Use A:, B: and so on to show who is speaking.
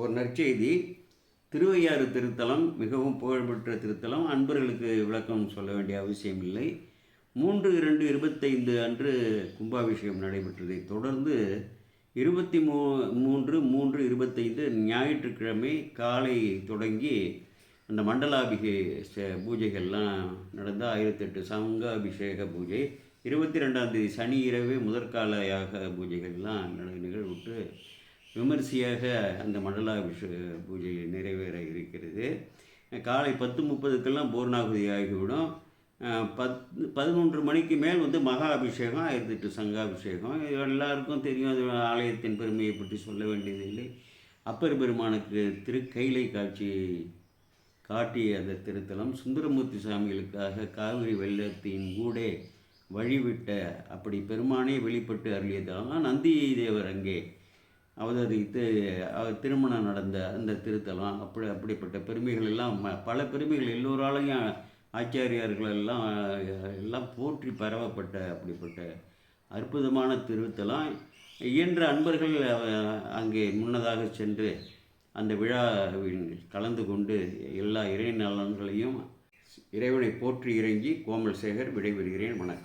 A: ஒரு நற்செய்தி. திருவையாறு திருத்தலம் மிகவும் புகழ்பெற்ற திருத்தலம். அன்பர்களுக்கு விளக்கம் சொல்ல வேண்டிய அவசியம் இல்லை. 3/2/25 அன்று கும்பாபிஷேகம் நடைபெற்றதைத் தொடர்ந்து 23/3/25 ஞாயிற்றுக்கிழமை காலை தொடங்கி அந்த மண்டலாபிஷேக பூஜைகள்லாம் நடந்த 1008 சங்காபிஷேக பூஜை. 22ஆம் தேதி சனி இரவே முதற்கால யாக பூஜைகள்லாம் நிகழ்வுற்று விமரிசையாக அந்த மண்டலாபிஷேக பூஜை நிறைவேற இருக்கிறது. காலை 10:30க்கெல்லாம் பூர்ணாகுதி ஆகிவிடும். 11 மணிக்கு மேல் மகா அபிஷேகம், 1008 சங்காபிஷேகம். எல்லாருக்கும் தெரியும். அது ஆலயத்தின் பெருமையை பற்றி சொல்ல வேண்டியதில்லை. அப்பர் பெருமானுக்கு திருக்கைலை காட்சி காட்டிய அந்த திருத்தலம் சுந்தரமூர்த்தி சாமிகளுக்காக காவிரி வெள்ளத்தின் ஊடே வழிவிட்ட அப்படி பெருமானே வெளிப்பட்டு அருளியதெல்லாம் நந்தி தேவர் அங்கே அவதரித்து திருமணம் நடந்த அந்த திருத்தலம். அப்படிப்பட்ட பெருமைகள் எல்லாம் பல பெருமைகள் எல்லோராலையும் ஆச்சாரியார்கள் எல்லாம் போற்றி பரவப்பட்ட அப்படிப்பட்ட அற்புதமான திருத்தலம். இயன்ற அன்பர்கள் அங்கே முன்னதாக சென்று அந்த விழாவில் கலந்து கொண்டு எல்லா இறை நலன்களையும் இறைவனை போற்றி இறங்கி கோமல் சேகர் விடைபெறுகிறேன். வணக்கம்.